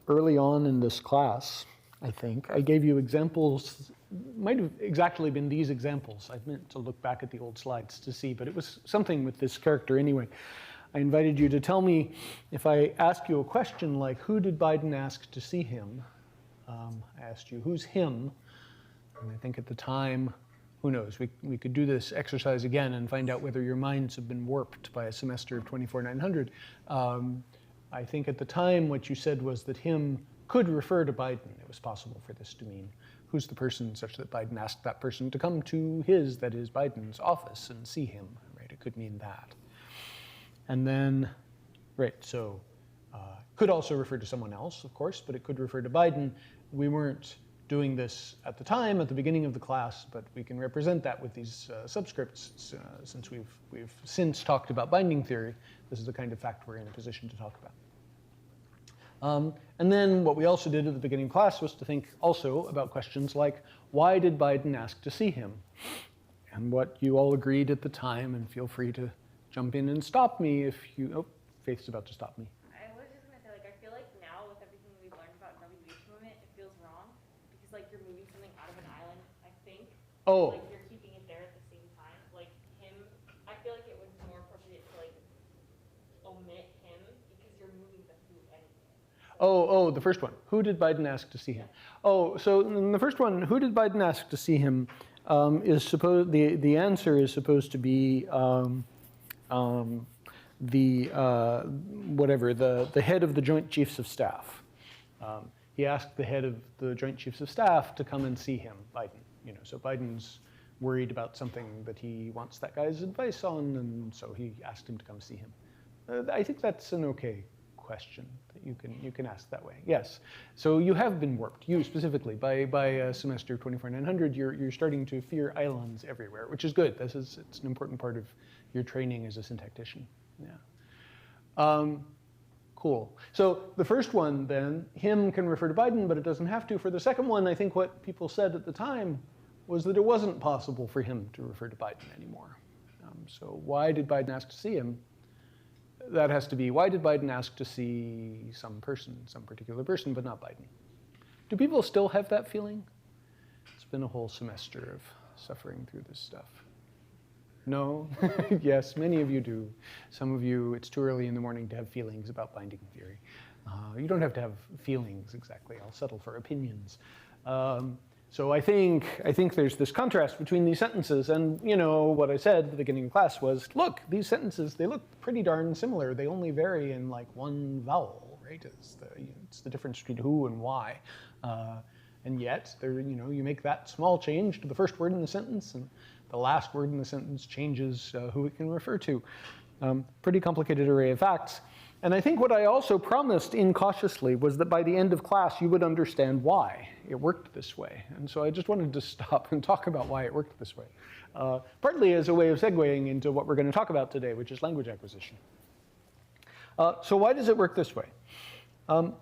early on in this class, I think, I gave you examples, might have exactly been these examples. I meant to look back at the old slides to see, but it was something with this character anyway. I invited you to tell me, if I ask you a question like, who did Biden ask to see him? I asked you, who's him? And I think at the time, who knows, we could do this exercise again and find out whether your minds have been warped by a semester of 24,900. I think at the time what you said was that him could refer to Biden. It was possible for this to mean who's the person such that Biden asked that person to come to his, that is Biden's office and see him, right? It could mean that. And then, right, so could also refer to someone else, of course, but it could refer to Biden. We weren't doing this at the time, at the beginning of the class, but we can represent that with these subscripts since we've since talked about binding theory. This is the kind of fact we're in a position to talk about. And then what we also did at the beginning of class was to think also about questions like, why did Biden ask to see him? And what you all agreed at the time, and feel free to jump in and stop me if you, oh, Faith's about to stop me. I was just gonna say, like, I feel like now with everything we've learned about WH movement, it feels wrong, because like you're moving something out of an island, I think. Oh. Like you're keeping it there at the same time. Like him, I feel like it was more appropriate to like omit him, because you're moving the who anyway. Oh, the first one. Who did Biden ask to see him? Oh, so in the first one, who did Biden ask to see him? Is supposed the answer is supposed to be the head of the Joint Chiefs of Staff. He asked the head of the Joint Chiefs of Staff to come and see him, Biden. You know, so Biden's worried about something that he wants that guy's advice on, and so he asked him to come see him. I think that's an okay question that you can ask that way. Yes. So you have been warped, you specifically, by semester 24,900. You're starting to fear islands everywhere, which is good. It's an important part of your training as a syntactician. Yeah. Cool. So the first one then, him can refer to Biden, but it doesn't have to. For the second one, I think what people said at the time was that it wasn't possible for him to refer to Biden anymore. So why did Biden ask to see him? That has to be, why did Biden ask to see some person, some particular person, but not Biden? Do people still have that feeling? It's been a whole semester of suffering through this stuff. No? Yes, many of you do. Some of you, it's too early in the morning to have feelings about binding theory. You don't have to have feelings exactly. I'll settle for opinions. So I think there's this contrast between these sentences, and you know what I said at the beginning of class was, look, these sentences, they look pretty darn similar. They only vary in like one vowel, right? It's the difference between who and why. And yet, you make that small change to the first word in the sentence, and the last word in the sentence changes who it can refer to. Pretty complicated array of facts. And I think what I also promised incautiously was that by the end of class, you would understand why it worked this way. And so I just wanted to stop and talk about why it worked this way. Partly as a way of segueing into what we're going to talk about today, which is language acquisition. So why does it work this way? So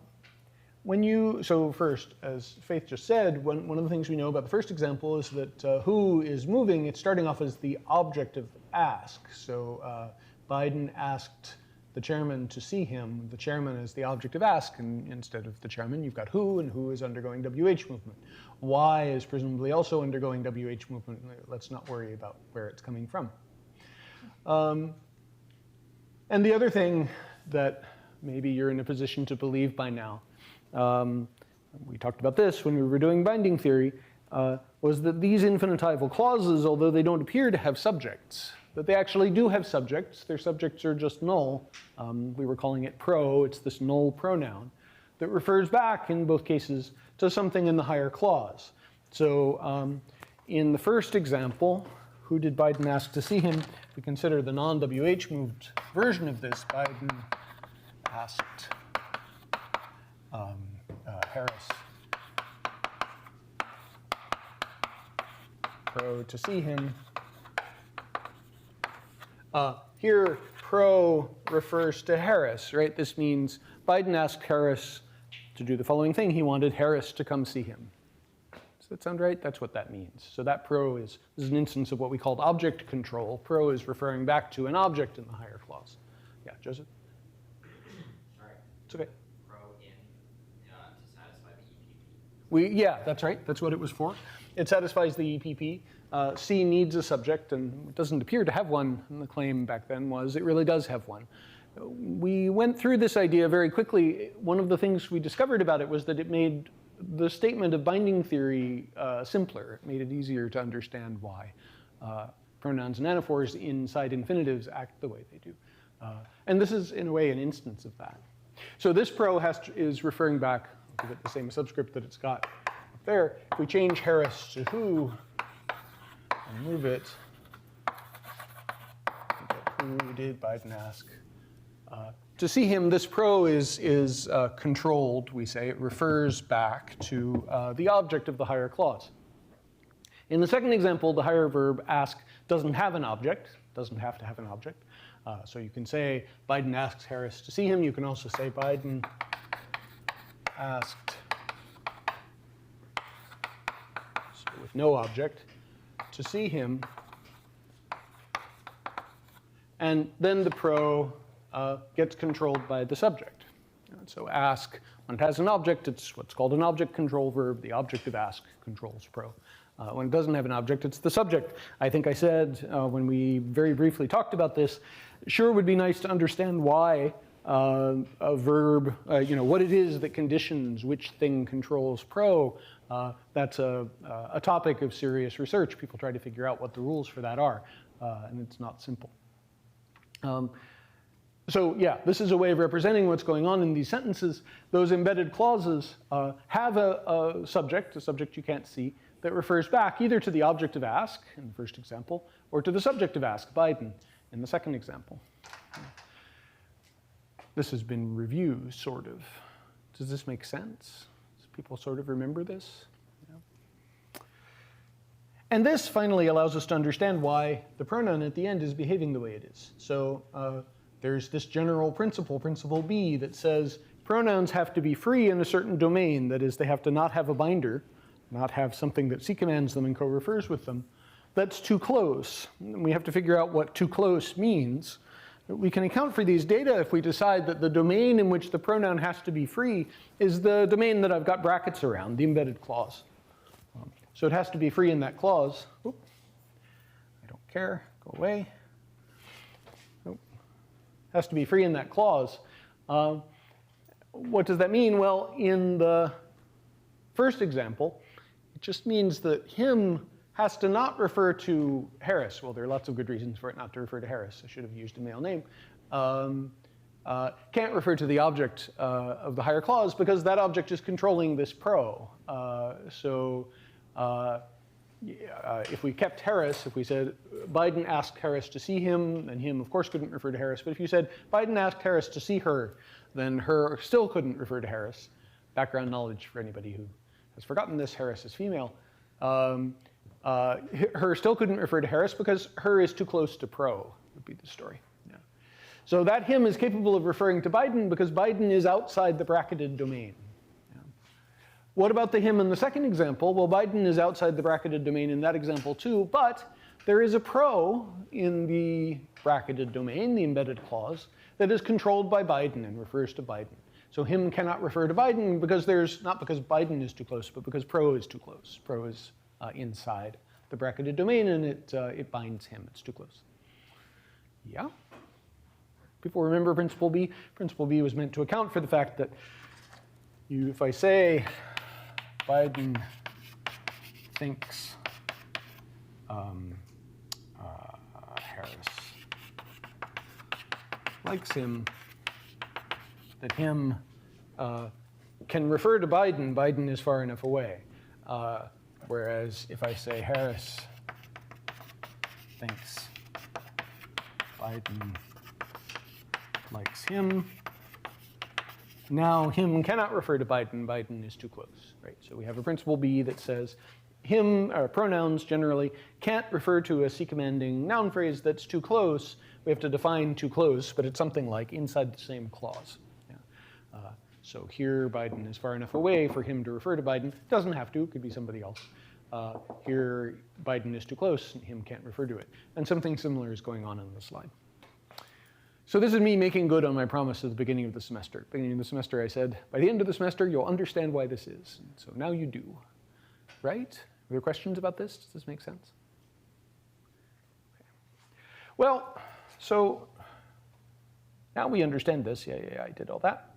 first, as Faith just said, one of the things we know about the first example is that who is moving, it's starting off as the object of ask. So Biden asked the chairman to see him. The chairman is the object of ask, and instead of the chairman, you've got who, and who is undergoing WH movement. Why is presumably also undergoing WH movement. Let's not worry about where it's coming from. And the other thing that maybe you're in a position to believe by now, we talked about this when we were doing binding theory, was that these infinitival clauses, although they don't appear to have subjects, that they actually do have subjects. Their subjects are just null. We were calling it pro. It's this null pronoun that refers back, in both cases, to something in the higher clause. So in the first example, who did Biden ask to see him? If we consider the non-WH moved version of this, Biden asked Harris pro to see him. Here, pro refers to Harris, right? This means Biden asked Harris to do the following thing. He wanted Harris to come see him. Does that sound right? That's what that means. So that pro is an instance of what we called object control. Pro is referring back to an object in the higher clause. Yeah, Joseph? Sorry. It's okay. Pro in Yeah, that's right. That's what it was for. It satisfies the EPP. C needs a subject, and it doesn't appear to have one. And the claim back then was it really does have one. We went through this idea very quickly. One of the things we discovered about it was that it made the statement of binding theory simpler. It made it easier to understand why pronouns and anaphors inside infinitives act the way they do. And this is, in a way, an instance of that. So this pro is referring back, I'll give it the same subscript that it's got up there. If we change Harris to who and move it, who did Biden ask? To see him, this pro is controlled, we say. It refers back to the object of the higher clause. In the second example, the higher verb ask doesn't have an object, doesn't have to have an object. So you can say Biden asks Harris to see him. You can also say Biden asked, so with no object, to see him. And then the pro gets controlled by the subject. And so ask, when it has an object, it's what's called an object control verb. The object of ask controls pro. When it doesn't have an object, it's the subject. I think I said when we very briefly talked about this, sure it would be nice to understand why a verb, what it is that conditions which thing controls pro. That's a topic of serious research. People try to figure out what the rules for that are, and it's not simple. So yeah, this is a way of representing what's going on in these sentences. Those embedded clauses have a subject you can't see, that refers back either to the object of ask in the first example, or to the subject of ask, Biden, in the second example. This has been reviewed, sort of. Does this make sense? Does people sort of remember this? Yeah. And this finally allows us to understand why the pronoun at the end is behaving the way it is. So there's this general principle, principle B, that says pronouns have to be free in a certain domain. That is, they have to not have a binder, not have something that C commands them and co-refers with them. That's too close. We have to figure out what too close means. We can account for these data if we decide that the domain in which the pronoun has to be free is the domain that I've got brackets around, the embedded clause. So it has to be free in that clause. Oop. I don't care. Go away. Nope. Has to be free in that clause. What does that mean? Well, in the first example, it just means that him has to not refer to Harris. Well, there are lots of good reasons for it not to refer to Harris. I should have used a male name. Can't refer to the object of the higher clause because that object is controlling this pro. If we kept Harris, if we said Biden asked Harris to see him, then him, of course, couldn't refer to Harris. But if you said Biden asked Harris to see her, then her still couldn't refer to Harris. Background knowledge for anybody who has forgotten this, Harris is female. Her still couldn't refer to Harris because her is too close to pro, would be the story. Yeah. So that him is capable of referring to Biden because Biden is outside the bracketed domain. Yeah. What about the him in the second example? Well, Biden is outside the bracketed domain in that example too, but there is a pro in the bracketed domain, the embedded clause, that is controlled by Biden and refers to Biden. So him cannot refer to Biden because not because Biden is too close, but because pro is too close. Pro is inside the bracketed domain, and it binds him. It's too close. Yeah? People remember principle B? Principle B was meant to account for the fact that if I say Biden thinks Harris likes him, that him can refer to Biden. Biden is far enough away. Whereas if I say Harris thinks Biden likes him, now him cannot refer to Biden. Biden is too close, right? So we have a principle B that says him, or pronouns generally, can't refer to a C-commanding noun phrase that's too close. We have to define too close, but it's something like inside the same clause. So here, Biden is far enough away for him to refer to Biden. Doesn't have to, could be somebody else. Here, Biden is too close, and him can't refer to it. And something similar is going on in the slide. So this is me making good on my promise at the beginning of the semester. Beginning of the semester, I said, by the end of the semester, you'll understand why this is. And so now you do, right? Are there questions about this? Does this make sense? Okay. Well, so now we understand this. Yeah, I did all that.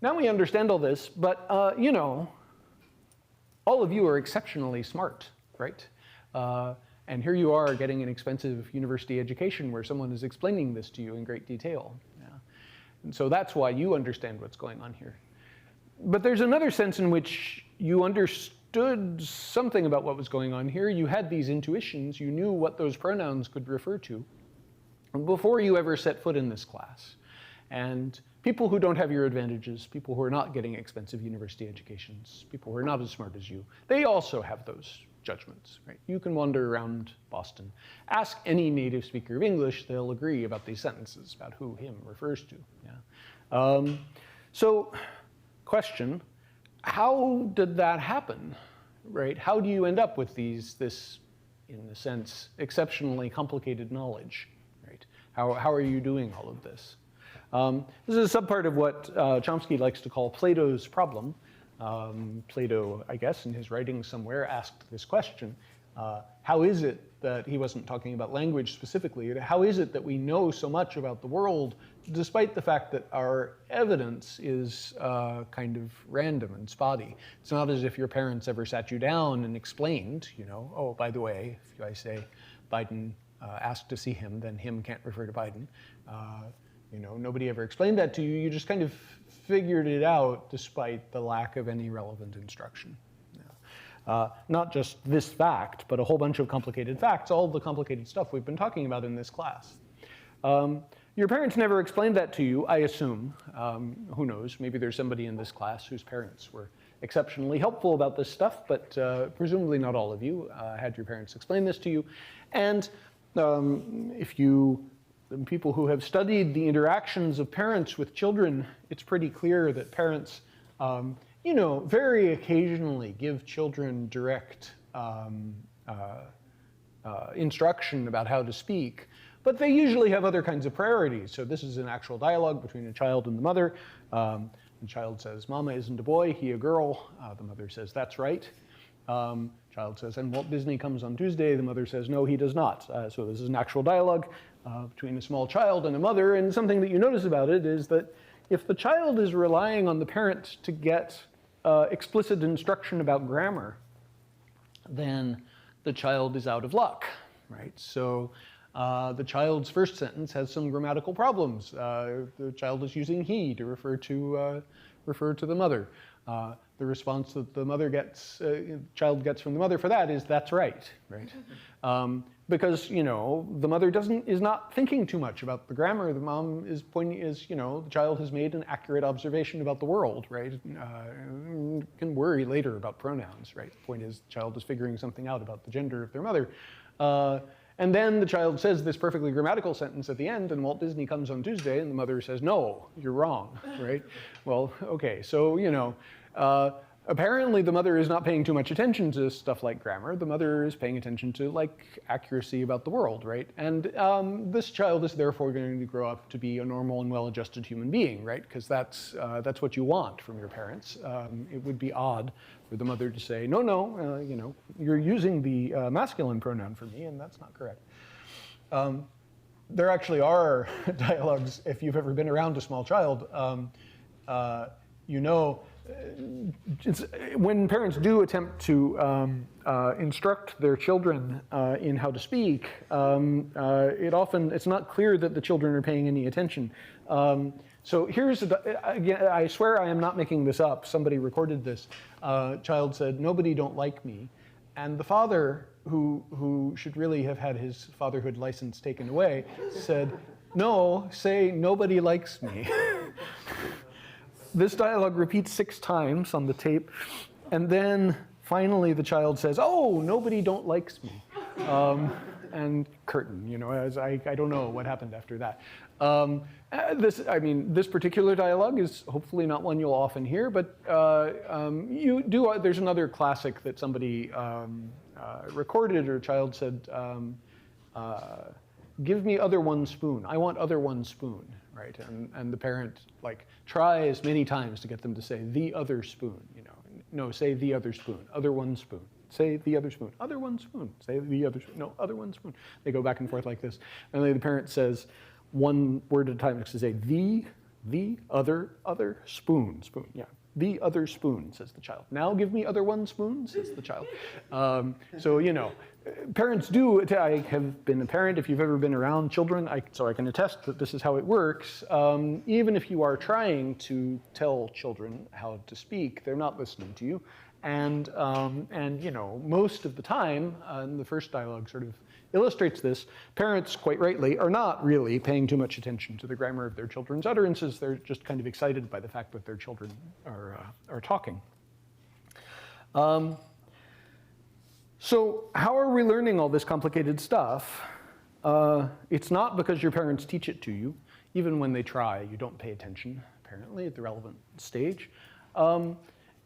Now we understand all this, but you know, all of you are exceptionally smart, right? And here you are getting an expensive university education where someone is explaining this to you in great detail. Yeah. And so that's why you understand what's going on here. But there's another sense in which you understood something about what was going on here. You had these intuitions. You knew what those pronouns could refer to before you ever set foot in this class. And people who don't have your advantages, people who are not getting expensive university educations, people who are not as smart as you, they also have those judgments, right? You can wander around Boston. Ask any native speaker of English, they'll agree about these sentences, about who him refers to. Yeah. So, question, how did that happen, right? How do you end up with this, in a sense, exceptionally complicated knowledge, right? How are you doing all of this? This is a subpart of what Chomsky likes to call Plato's problem. Plato, I guess, in his writings somewhere, asked this question. How is it that, he wasn't talking about language specifically, how is it that we know so much about the world despite the fact that our evidence is kind of random and spotty? It's not as if your parents ever sat you down and explained, you know, oh, by the way, if I say Biden asked to see him, then him can't refer to Biden. You know, nobody ever explained that to you. You just kind of figured it out despite the lack of any relevant instruction. Yeah. Not just this fact, but a whole bunch of complicated facts, all of the complicated stuff we've been talking about in this class. Your parents never explained that to you, I assume. Who knows? Maybe there's somebody in this class whose parents were exceptionally helpful about this stuff, but presumably not all of you had your parents explain this to you. And if you people who have studied the interactions of parents with children, it's pretty clear that parents, you know, very occasionally give children direct instruction about how to speak, but they usually have other kinds of priorities. So this is an actual dialogue between a child and the mother. The child says, "Mama isn't a boy, he a girl." The mother says, "That's right." Child says, "And Walt Disney comes on Tuesday." The mother says, "No, he does not." So this is an actual dialogue between a small child and a mother. And something that you notice about it is that if the child is relying on the parent to get explicit instruction about grammar, then the child is out of luck, right? So the child's first sentence has some grammatical problems. The child is using he to refer to the mother. The response that the mother gets, child gets from the mother for that is, "That's right," right? Because, you know, the mother is not thinking too much about the grammar. The mom is you know, the child has made an accurate observation about the world, right? Can worry later about pronouns, right? The point is, the child is figuring something out about the gender of their mother. And then the child says this perfectly grammatical sentence at the end, and Walt Disney comes on Tuesday, and the mother says, "No, you're wrong," right? Well, okay, so, you know, apparently the mother is not paying too much attention to stuff like grammar. The mother is paying attention to, like, accuracy about the world, right? And this child is therefore going to grow up to be a normal and well-adjusted human being, right? Because that's what you want from your parents. It would be odd for the mother to say, no, you know, you're using the masculine pronoun for me, and that's not correct. There actually are dialogues, if you've ever been around a small child, you know, when parents do attempt to instruct their children in how to speak, it's not clear that the children are paying any attention. So here's, again, I swear I am not making this up. Somebody recorded this. Child said, "Nobody don't like me." And the father, who should really have had his fatherhood license taken away, said, "No, say nobody likes me." This dialogue repeats 6 times on the tape, and then finally the child says, "Oh, nobody don't likes me," and curtain. You know, as I don't know what happened after that. This particular dialogue is hopefully not one you'll often hear, but there's another classic that somebody recorded, or a child said, give me other one spoon. I want other one spoon, right? And the parent like tries many times to get them to say the other spoon, you know. No, say the other spoon, other one spoon. Say the other spoon, other one spoon. Say the other spoon, no, other one spoon. They go back and forth like this. And then the parent says one word at a time to say the other spoon, yeah. The other spoon, says the child. Now give me other one spoon, says the child. So, you know, parents do, I have been a parent, if you've ever been around children, so I can attest that this is how it works. Even if you are trying to tell children how to speak, they're not listening to you. And you know, most of the time, and the first dialogue sort of illustrates this, parents, quite rightly, are not really paying too much attention to the grammar of their children's utterances. They're just kind of excited by the fact that their children are talking. So how are we learning all this complicated stuff? It's not because your parents teach it to you. Even when they try, you don't pay attention, apparently, at the relevant stage.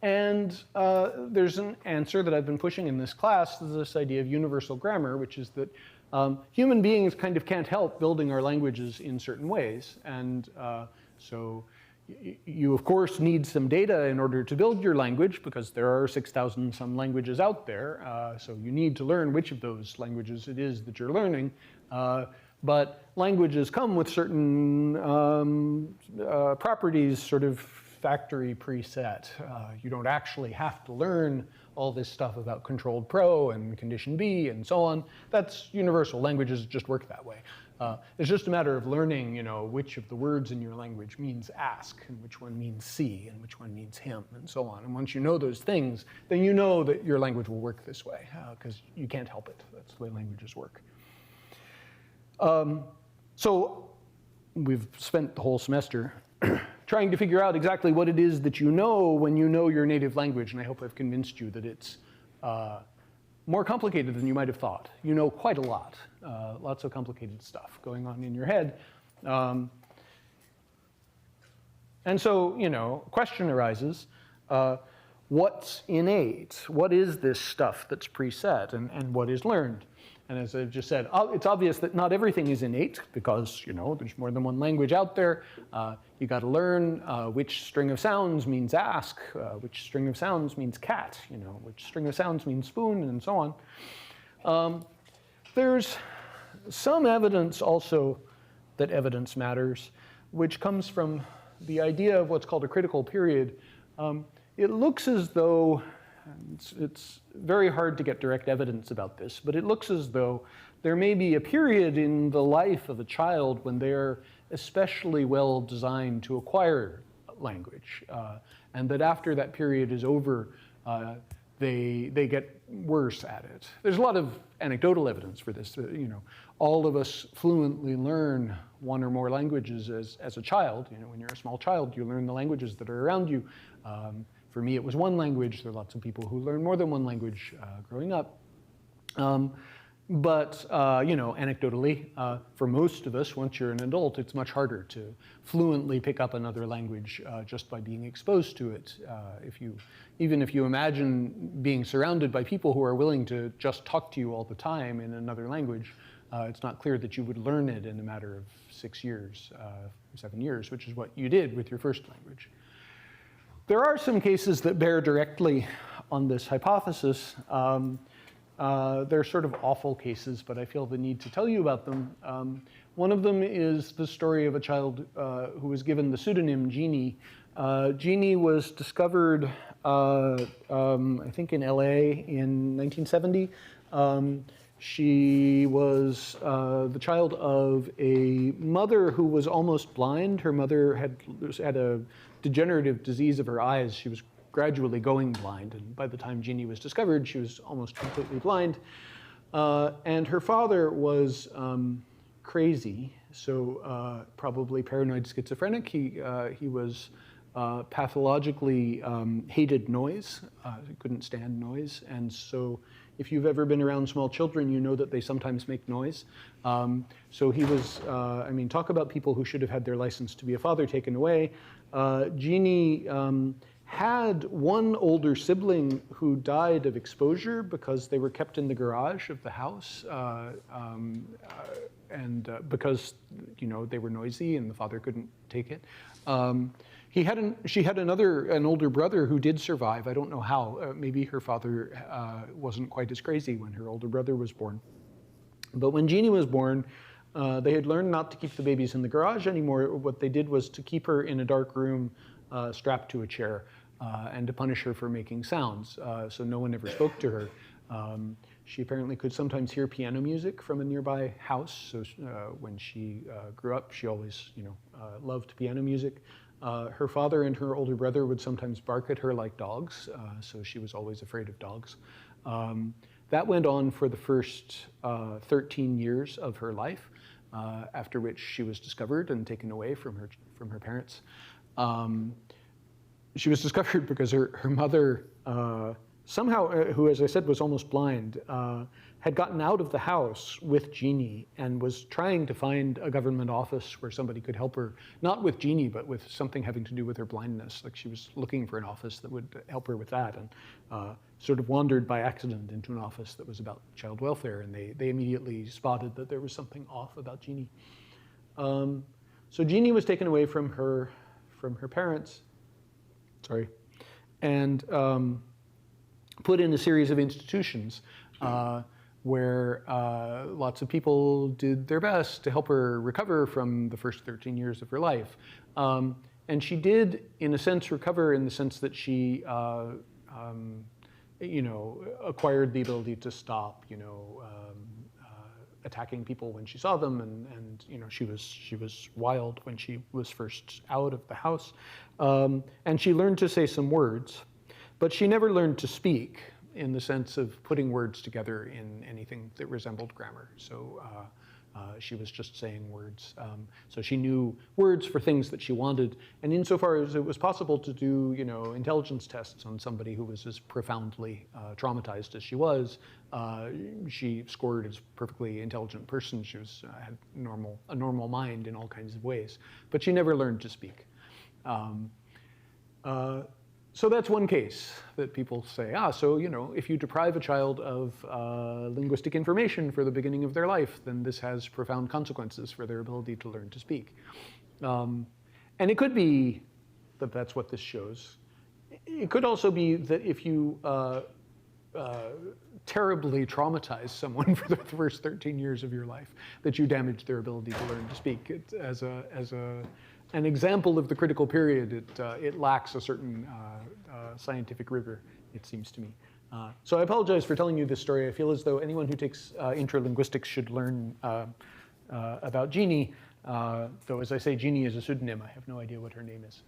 There's an answer that I've been pushing in this class, this idea of universal grammar, which is that human beings kind of can't help building our languages in certain ways. And so you, of course, need some data in order to build your language, because there are 6,000 some languages out there. So you need to learn which of those languages it is that you're learning. But languages come with certain properties, sort of factory preset. You don't actually have to learn all this stuff about controlled pro and condition B and so on. That's universal. Languages just work that way. It's just a matter of learning, you know, which of the words in your language means ask, and which one means see, and which one means him, and so on. And once you know those things, then you know that your language will work this way, because you can't help it. That's the way languages work. So we've spent the whole semester trying to figure out exactly what it is that you know when you know your native language, and I hope I've convinced you that it's more complicated than you might have thought. You know quite a lot, lots of complicated stuff going on in your head. And so, you know, a question arises, what's innate? What is this stuff that's preset, and what is learned? And as I've just said, it's obvious that not everything is innate, because, you know, there's more than one language out there. You got to learn which string of sounds means ask, which string of sounds means cat, you know, which string of sounds means spoon, and so on. There's some evidence also that evidence matters, which comes from the idea of what's called a critical period. It looks as though, it's very hard to get direct evidence about this, but it looks as though there may be a period in the life of a child when they're especially well designed to acquire language, and that after that period is over, they get worse at it. There's a lot of anecdotal evidence for this. You know, all of us fluently learn one or more languages as a child. You know, when you're a small child, you learn the languages that are around you. For me, it was one language. There are lots of people who learn more than one language growing up. But you know, anecdotally, for most of us, once you're an adult, it's much harder to fluently pick up another language just by being exposed to it. Even if you imagine being surrounded by people who are willing to just talk to you all the time in another language, it's not clear that you would learn it in a matter of 6 years, 7 years, which is what you did with your first language. There are some cases that bear directly on this hypothesis. They're sort of awful cases, but I feel the need to tell you about them. One of them is the story of a child who was given the pseudonym Jeannie. Jeannie was discovered, I think in LA in 1970. She was the child of a mother who was almost blind. Her mother had a degenerative disease of her eyes. She was gradually going blind, and by the time Jeannie was discovered, she was almost completely blind. And her father was crazy, so probably paranoid schizophrenic. He was pathologically hated noise. He couldn't stand noise, and so if you've ever been around small children, you know that they sometimes make noise. So he was, I mean, talk about people who should have had their license to be a father taken away. Jeannie had one older sibling who died of exposure because they were kept in the garage of the house. because they were noisy and the father couldn't take it. She had an older brother who did survive. I don't know how. Maybe her father wasn't quite as crazy when her older brother was born. But when Jeannie was born, they had learned not to keep the babies in the garage anymore. What they did was to keep her in a dark room strapped to a chair and to punish her for making sounds. So no one ever spoke to her. She apparently could sometimes hear piano music from a nearby house. So when she grew up, she always loved piano music. Her father and her older brother would sometimes bark at her like dogs, so she was always afraid of dogs. That went on for the first 13 years of her life, after which she was discovered and taken away from her parents. She was discovered because her mother, somehow, who, as I said, was almost blind, had gotten out of the house with Jeannie and was trying to find a government office where somebody could help her, not with Jeannie, but with something having to do with her blindness. Like she was looking for an office that would help her with that, and sort of wandered by accident into an office that was about child welfare, and they immediately spotted that there was something off about Jeannie. So Jeannie was taken away from her parents, and put in a series of institutions where lots of people did their best to help her recover from the first 13 years of her life. And she did, in a sense, recover in the sense that she, acquired the ability to stop, attacking people when she saw them, and she was wild when she was first out of the house. And she learned to say some words, but she never learned to speak in the sense of putting words together in anything that resembled grammar. So she was just saying words. So she knew words for things that she wanted. And insofar as it was possible to do, intelligence tests on somebody who was as profoundly traumatized as she was, she scored as a perfectly intelligent person. She had a normal mind in all kinds of ways. But she never learned to speak. So that's one case that people say, so if you deprive a child of linguistic information for the beginning of their life, then this has profound consequences for their ability to learn to speak. And it could be that that's what this shows. It could also be that if you terribly traumatize someone for the first 13 years of your life, that you damage their ability to learn to speak. As an example of the critical period, it lacks a certain scientific rigor, it seems to me. So I apologize for telling you this story. I feel as though anyone who takes intralinguistics should learn about Jeannie, though as I say, Jeannie is a pseudonym. I have no idea what her name is.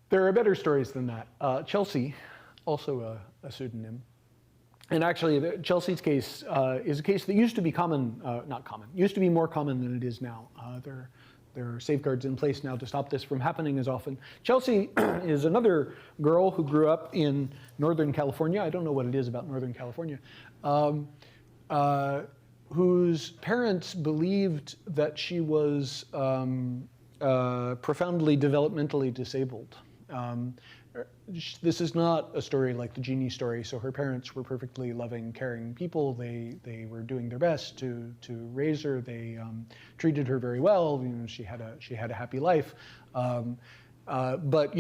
There are better stories than that. Chelsea, also a pseudonym. And actually, Chelsea's case is a case that used to be used to be more common than it is now. There are safeguards in place now to stop this from happening as often. Chelsea is another girl who grew up in Northern California. I don't know what it is about Northern California, whose parents believed that she was profoundly developmentally disabled. This is not a story like the Jeannie story. So her parents were perfectly loving, caring people. They were doing their best to raise her. They treated her very well. She had a happy life. But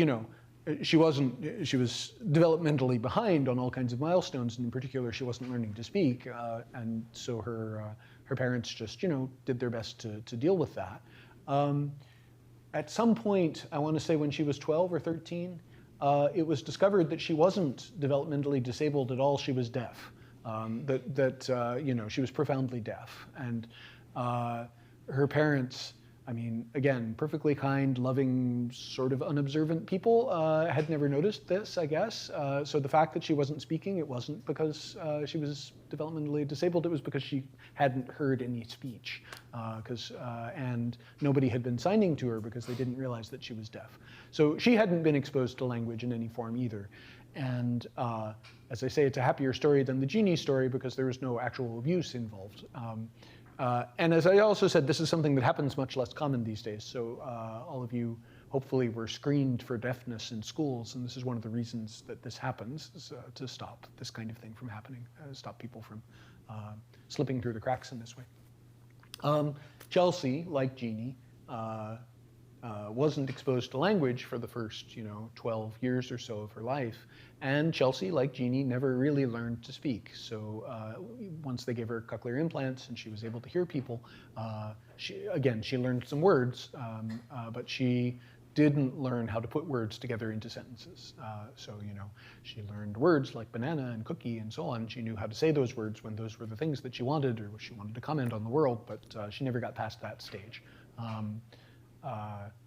she was developmentally behind on all kinds of milestones, and in particular, she wasn't learning to speak. And so her parents just did their best to deal with that. At some point, I want to say when she was 12 or 13. It was discovered that she wasn't developmentally disabled at all. She was deaf. She was profoundly deaf, and her parents, again, perfectly kind, loving, sort of unobservant people, had never noticed this, I guess. So the fact that she wasn't speaking, it wasn't because she was developmentally disabled. It was because she hadn't heard any speech, and nobody had been signing to her because they didn't realize that she was deaf. So she hadn't been exposed to language in any form either. And as I say, it's a happier story than the Jeannie story because there was no actual abuse involved. And as I also said, this is something that happens much less common these days. So all of you hopefully we're screened for deafness in schools, and this is one of the reasons that this happens, is to stop this kind of thing from happening, stop people from slipping through the cracks in this way. Chelsea, like Jeannie, wasn't exposed to language for the first, 12 years or so of her life. And Chelsea, like Jeannie, never really learned to speak. So once they gave her cochlear implants and she was able to hear people, she learned some words, but she didn't learn how to put words together into sentences. She learned words like banana and cookie and so on. She knew how to say those words when those were the things that she wanted, or she wanted to comment on the world, but she never got past that stage.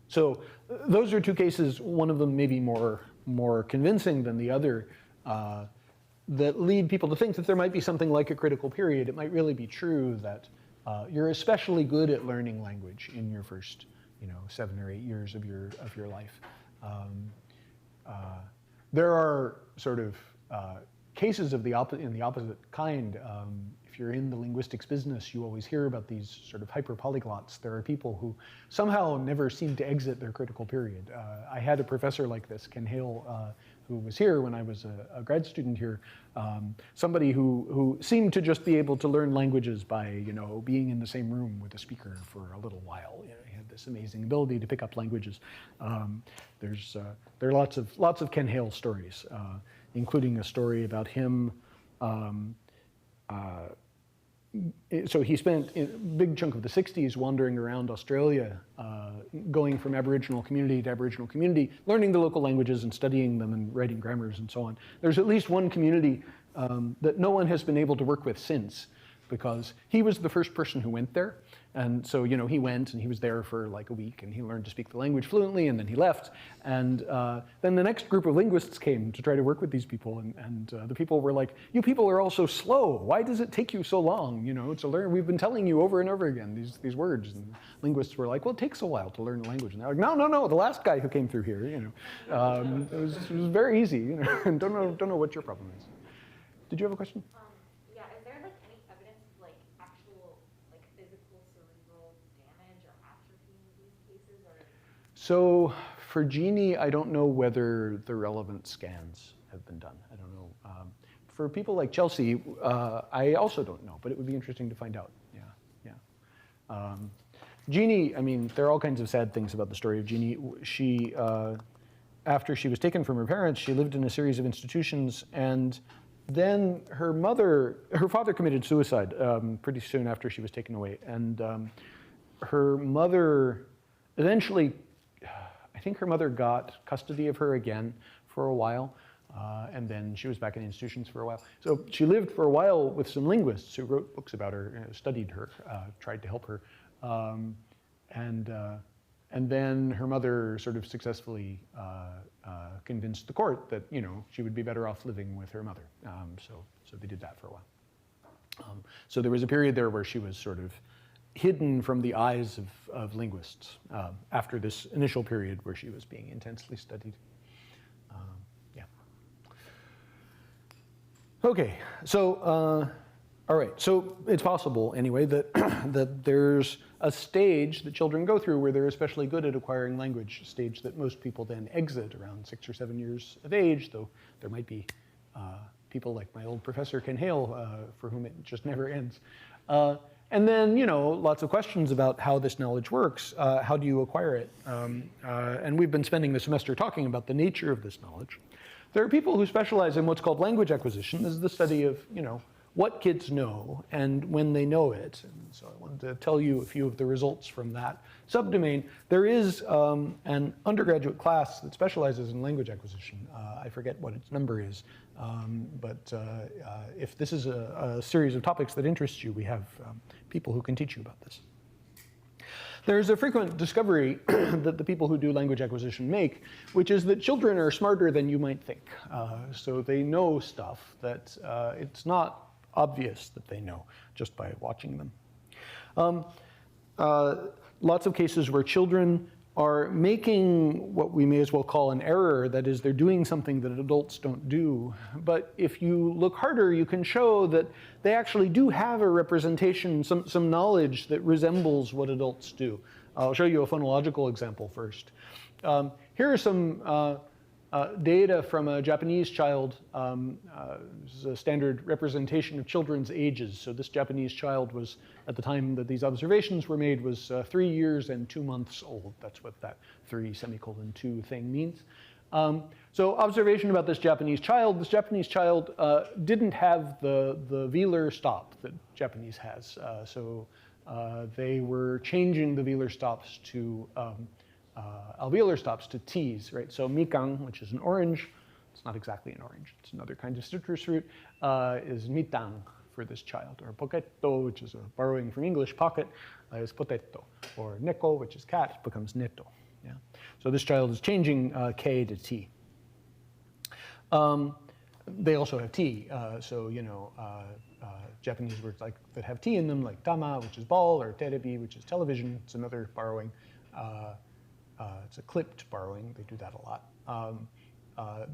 So those are two cases, one of them maybe more convincing than the other, that lead people to think that there might be something like a critical period. It might really be true that you're especially good at learning language in your first 7 or 8 years of your life. There are sort of cases of in the opposite kind. If you're in the linguistics business, you always hear about these sort of hyper-polyglots. There are people who somehow never seem to exit their critical period. I had a professor like this, Ken Hale, who was here when I was a grad student here, somebody who seemed to just be able to learn languages by being in the same room with a speaker for a little while. He had this amazing ability to pick up languages. There are lots of Ken Hale stories, including a story about him. So he spent a big chunk of the 60s wandering around Australia, going from Aboriginal community to Aboriginal community, learning the local languages and studying them and writing grammars and so on. There's at least one community that no one has been able to work with since, because he was the first person who went there. And so, he went and he was there for like a week and he learned to speak the language fluently, and then he left. And then the next group of linguists came to try to work with these people. And the people were like, you people are all so slow. Why does it take you so long, to learn? We've been telling you over and over again these words. And linguists were like, well, it takes a while to learn a language. And they're like, no, the last guy who came through here, it was very easy, and don't know what your problem is. Did you have a question? So for Jeannie, I don't know whether the relevant scans have been done. I don't know. For people like Chelsea, I also don't know, but it would be interesting to find out. Yeah. Jeannie, there are all kinds of sad things about the story of Jeannie. She, after she was taken from her parents, she lived in a series of institutions, and then her father committed suicide pretty soon after she was taken away. And her mother eventually, I think her mother got custody of her again for a while, and then she was back in institutions for a while. So she lived for a while with some linguists who wrote books about her, studied her, tried to help her. And then her mother sort of successfully convinced the court that she would be better off living with her mother. So they did that for a while. So there was a period there where she was sort of hidden from the eyes of linguists after this initial period where she was being intensely studied. Yeah. Okay, so all right, so it's possible anyway that that there's a stage that children go through where they're especially good at acquiring language, a stage that most people then exit around 6 or 7 years of age, though there might be people like my old professor Ken Hale for whom it just never ends. And then, lots of questions about how this knowledge works. How do you acquire it? And we've been spending the semester talking about the nature of this knowledge. There are people who specialize in what's called language acquisition. This is the study of, what kids know and when they know it. And so I wanted to tell you a few of the results from that subdomain. There is an undergraduate class that specializes in language acquisition. I forget what its number is, but if this is a series of topics that interest you, we have people who can teach you about this. There's a frequent discovery that the people who do language acquisition make, which is that children are smarter than you might think. So they know stuff that it's not obvious that they know just by watching them. Lots of cases where children are making what we may as well call an error, that is, they're doing something that adults don't do. But if you look harder, you can show that they actually do have a representation, some knowledge that resembles what adults do. I'll show you a phonological example first. Here are some data from a Japanese child. This is a standard representation of children's ages. So this Japanese child was, at the time that these observations were made, was 3 years and 2 months old. That's what that 3:2 thing means. So observation about this Japanese child. This Japanese child didn't have the velar stop that Japanese has. They were changing the velar stops to alveolar stops to T's, right? So mikang, which is an orange, it's not exactly an orange, it's another kind of citrus fruit, is mitang for this child. Or poketto, which is a borrowing from English, pocket, is potetto. Or neko, which is cat, becomes neto. Yeah. So this child is changing K to T. They also have T, Japanese words like that have T in them, like tama, which is ball, or terebi, which is television. It's another borrowing. It's a clipped borrowing. They do that a lot.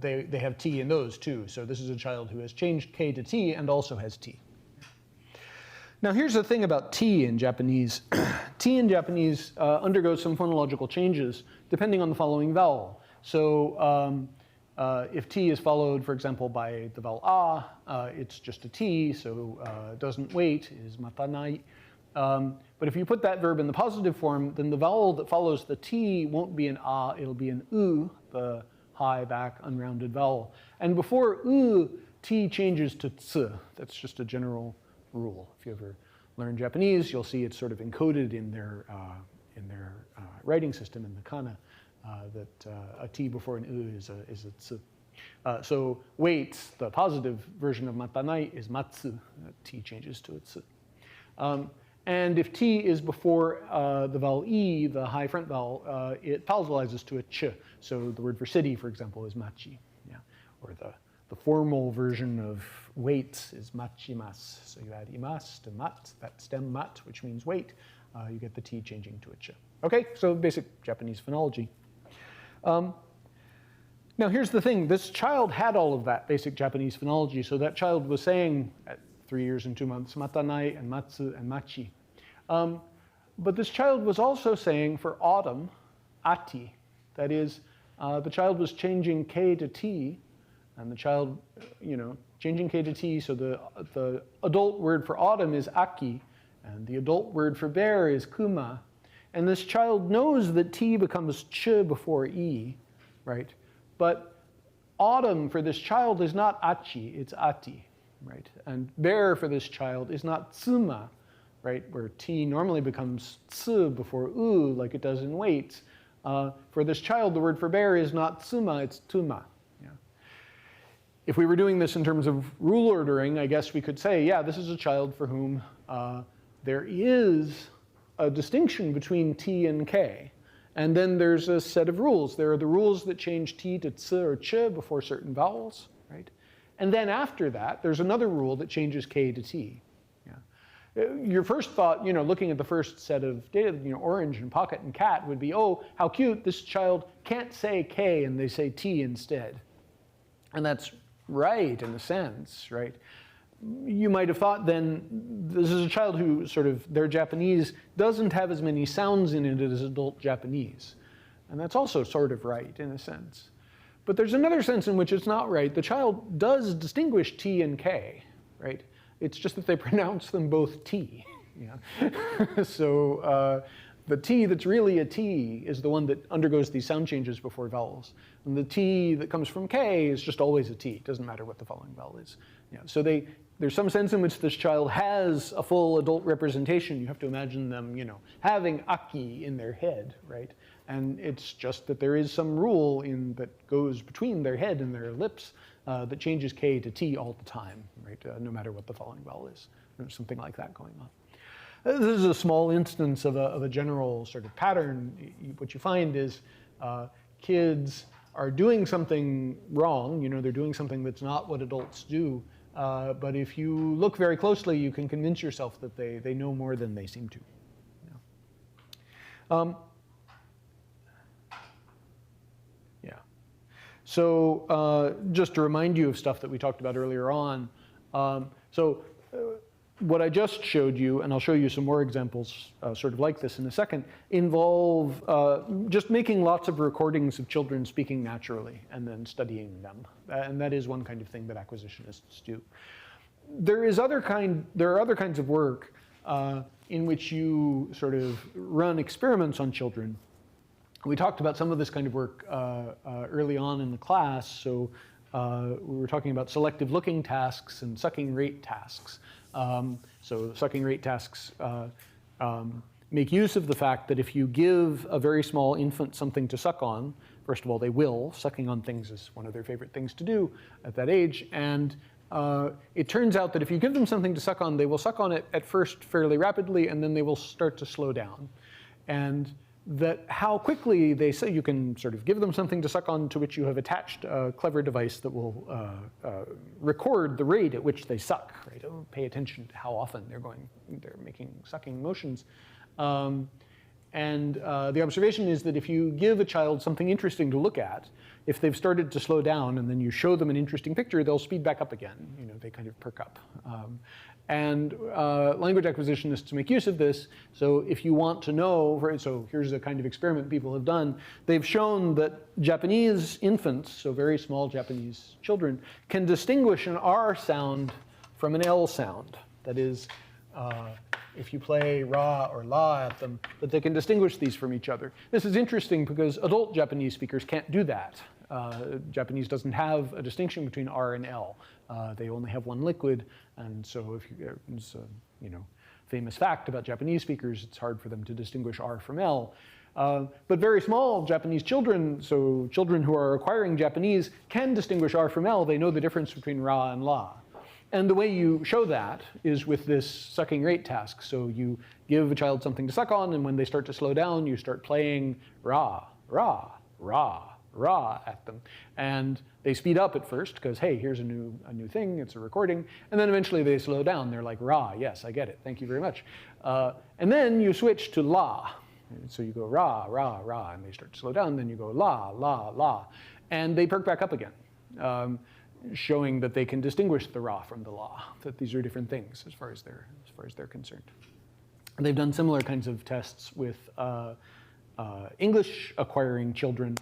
They have T in those too. So this is a child who has changed K to T and also has T. Now here's the thing about T in Japanese. T in Japanese undergoes some phonological changes depending on the following vowel. So if T is followed, for example, by the vowel A, it's just a T, so it doesn't wait, is matanai. But if you put that verb in the positive form, then the vowel that follows the T won't be an A, it'll be an U, the high back unrounded vowel. And before U, T changes to Ts. That's just a general rule. If you ever learn Japanese, you'll see it's sort of encoded in their writing system in the kana that a T before an U is a Ts. So wait, the positive version of matanai is matsu. T changes to a Ts. And if T is before the vowel E, the high front vowel, it palatalizes to a ch. So the word for city, for example, is machi. Yeah. Or the formal version of wait is machimasu. So you add imas to mat, that stem mat, which means wait. You get the T changing to a ch. Okay, so basic Japanese phonology. Now here's the thing. This child had all of that basic Japanese phonology. So that child was saying at 3 years and 2 months, matanai and matsu and machi. But this child was also saying for autumn, ati. That is, the child was changing K to T, and the child, changing K to T, so the adult word for autumn is aki, and the adult word for bear is kuma. And this child knows that T becomes ch before E, right? But autumn for this child is not achi, it's ati. Right? And bear for this child is not tsuma, right? Where T normally becomes tsu before u, like it does in wait. For this child, the word for bear is not tsuma, it's tuma. Yeah. If we were doing this in terms of rule ordering, I guess we could say, yeah, this is a child for whom there is a distinction between T and K. And then there's a set of rules. There are the rules that change T to ts or ch before certain vowels, right? And then after that, there's another rule that changes K to T. Yeah. Your first thought, looking at the first set of data, orange and pocket and cat would be, oh, how cute, this child can't say K and they say T instead. And that's right in a sense, right? You might have thought then, this is a child who their Japanese doesn't have as many sounds in it as adult Japanese. And that's also sort of right in a sense. But there's another sense in which it's not right. The child does distinguish T and K, right? It's just that they pronounce them both T. Yeah. So the T that's really a T is the one that undergoes these sound changes before vowels. And the T that comes from K is just always a T. It doesn't matter what the following vowel is. Yeah. So there's some sense in which this child has a full adult representation. You have to imagine them, having aki in their head, right? And it's just that there is some rule that goes between their head and their lips that changes K to T all the time, right? No matter what the following vowel is. There's something like that going on. This is a small instance of a general sort of pattern. What you find is kids are doing something wrong. They're doing something that's not what adults do. But if you look very closely, you can convince yourself that they know more than they seem to. Yeah. So just to remind you of stuff that we talked about earlier on. what I just showed you, and I'll show you some more examples sort of like this in a second, involve just making lots of recordings of children speaking naturally and then studying them. And that is one kind of thing that acquisitionists do. There are other kinds of work in which you sort of run experiments on children. We talked about some of this kind of work early on in the class. So we were talking about selective looking tasks and sucking rate tasks. So sucking rate tasks make use of the fact that if you give a very small infant something to suck on, first of all, they will. Sucking on things is one of their favorite things to do at that age. And it turns out that if you give them something to suck on, they will suck on it at first fairly rapidly, and then they will start to slow down. And that how quickly they say, you can sort of give them something to suck on to which you have attached a clever device that will record the rate at which they suck, right? Oh, pay attention to how often they're making sucking motions. And the observation is that if you give a child something interesting to look at, if they've started to slow down and then you show them an interesting picture, they'll speed back up again. You know, they kind of perk up. And language acquisitionists make use of this. So if you want to know, so here's a kind of experiment people have done. They've shown that Japanese infants, so very small Japanese children, can distinguish an R sound from an L sound. That is, if you play ra or la at them, that they can distinguish these from each other. This is interesting because adult Japanese speakers can't do that. Japanese doesn't have a distinction between R and L. They only have one liquid, and so if it's a famous fact about Japanese speakers, it's hard for them to distinguish R from L. But very small Japanese children, so children who are acquiring Japanese, can distinguish R from L. They know the difference between ra and la. And the way you show that is with this sucking rate task. So you give a child something to suck on, and when they start to slow down, you start playing ra, ra, ra, ra at them. And they speed up at first because, hey, here's a new thing, it's a recording. And then eventually they slow down. They're like, ra, yes, I get it, thank you very much. And then you switch to la. So you go ra, ra, ra, and they start to slow down. Then you go la, la, la. And they perk back up again. Showing that they can distinguish the ra from the la, that these are different things as far as they're concerned. And they've done similar kinds of tests with English acquiring children,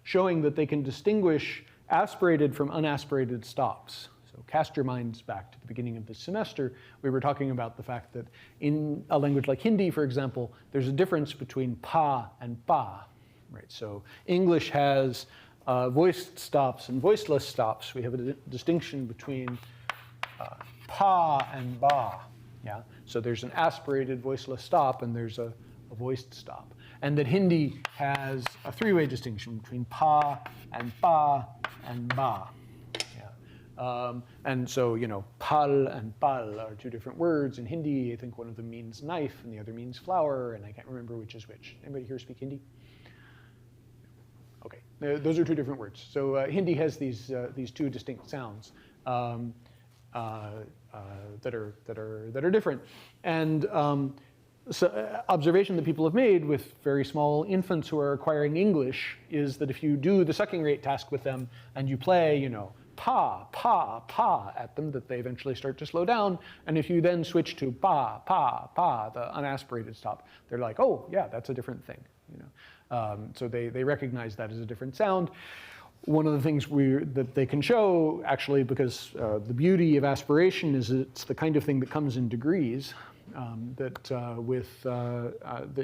showing that they can distinguish aspirated from unaspirated stops. So cast your minds back to the beginning of this semester. We were talking about the fact that in a language like Hindi, for example, there's a difference between pa and pa, right? So English has voiced stops and voiceless stops. We have a distinction between pa and ba. Yeah? So there's an aspirated voiceless stop and there's a voiced stop. And that Hindi has a three-way distinction between pa and ba and ba. Yeah. And so, pal and pal are two different words in Hindi. I think one of them means knife and the other means flower, and I can't remember which is which. Anybody here speak Hindi? Okay, those are two different words. So Hindi has these two distinct sounds that are different. And so observation that people have made with very small infants who are acquiring English is that if you do the sucking rate task with them and you play, pa, pa, pa at them, that they eventually start to slow down. And if you then switch to pa, pa, pa, the unaspirated stop, they're like, oh, yeah, that's a different thing. So they recognize that as a different sound. One of the things that they can show, actually, because the beauty of aspiration is it's the kind of thing that comes in degrees. That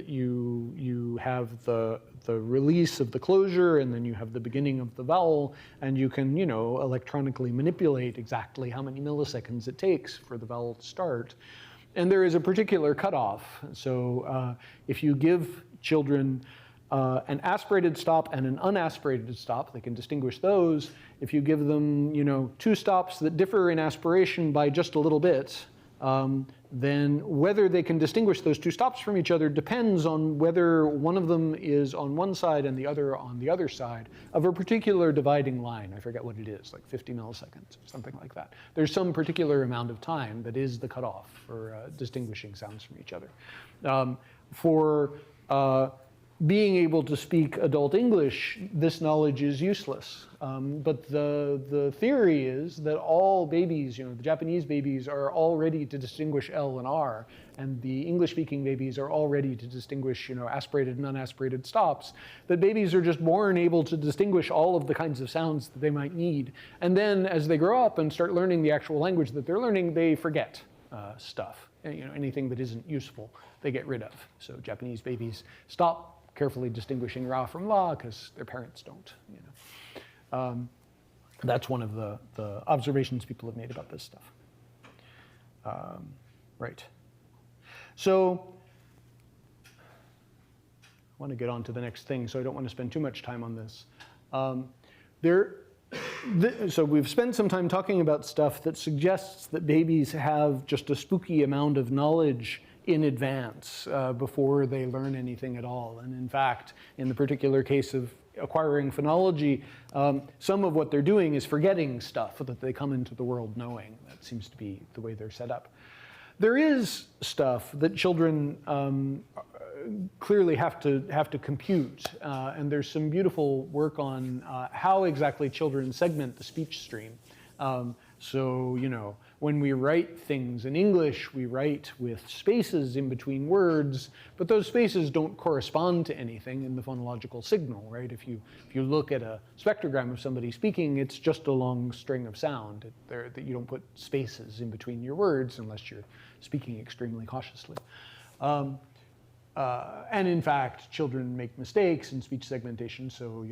you have the release of the closure, and then you have the beginning of the vowel, and you can electronically manipulate exactly how many milliseconds it takes for the vowel to start. And there is a particular cutoff. So if you give children an aspirated stop and an unaspirated stop, they can distinguish those. If you give them two stops that differ in aspiration by just a little bit, then whether they can distinguish those two stops from each other depends on whether one of them is on one side and the other on the other side of a particular dividing line. I forget what it is, like 50 milliseconds or something like that. There's some particular amount of time that is the cutoff for distinguishing sounds from each other. For being able to speak adult English, this knowledge is useless. But the theory is that all babies, the Japanese babies are all ready to distinguish L and R, and the English-speaking babies are all ready to distinguish, aspirated and unaspirated stops. That babies are just born able to distinguish all of the kinds of sounds that they might need. And then as they grow up and start learning the actual language that they're learning, they forget stuff. Anything that isn't useful, they get rid of. So Japanese babies stop carefully distinguishing ra from la because their parents don't. That's one of the observations people have made about this stuff. Right. So I want to get on to the next thing, so I don't want to spend too much time on this. So we've spent some time talking about stuff that suggests that babies have just a spooky amount of knowledge in advance before they learn anything at all. And in fact, in the particular case of acquiring phonology, some of what they're doing is forgetting stuff that they come into the world knowing. That seems to be the way they're set up. There is stuff that children clearly have to compute, and there's some beautiful work on how exactly children segment the speech stream. So, when we write things in English, we write with spaces in between words, but those spaces don't correspond to anything in the phonological signal, right? If you look at a spectrogram of somebody speaking, it's just a long string of sound. That you don't put spaces in between your words unless you're speaking extremely cautiously. And in fact, children make mistakes in speech segmentation, so,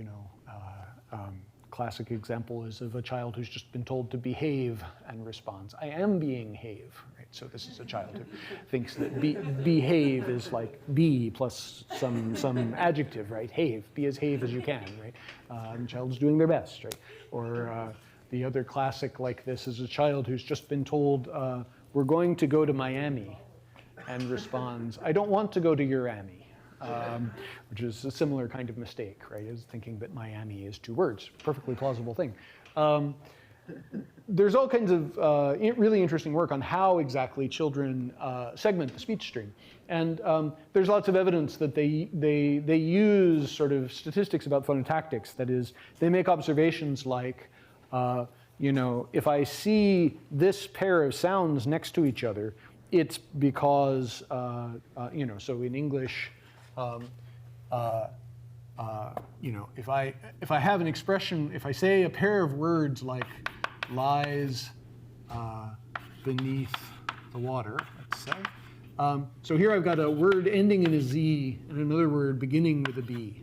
classic example is of a child who's just been told to behave and responds, I am being have, right? So this is a child who thinks that behave is like be plus some adjective, right? Have, be as have as you can, right? And the child's doing their best, right? Or the other classic like this is a child who's just been told, we're going to go to Miami, and responds, I don't want to go to Urami. Which is a similar kind of mistake, right? Is thinking that Miami is two words. Perfectly plausible thing. There's all kinds of really interesting work on how exactly children segment the speech stream. And there's lots of evidence that they use sort of statistics about phonotactics. That is, they make observations like, if I see this pair of sounds next to each other, it's because, so in English, if I have an expression, if I say a pair of words like lies beneath the water, let's say. So here I've got a word ending in a Z and another word beginning with a B.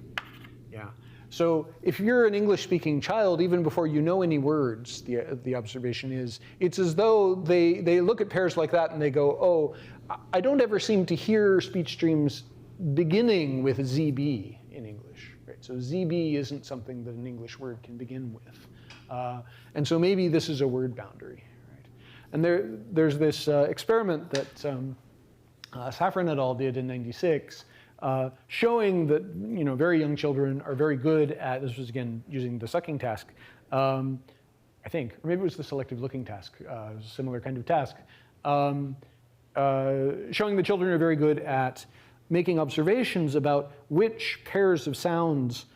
Yeah. So if you're an English-speaking child, even before you know any words, the observation is, it's as though they look at pairs like that and they go, oh, I don't ever seem to hear speech streams beginning with ZB in English, right? So ZB isn't something that an English word can begin with. And so maybe this is a word boundary, right? And there's this experiment that Safran et al. Did in '96, showing that very young children are very good at, this was again using the sucking task, I think, or maybe it was the selective looking task, a similar kind of task, showing that children are very good at making observations about which pairs of sounds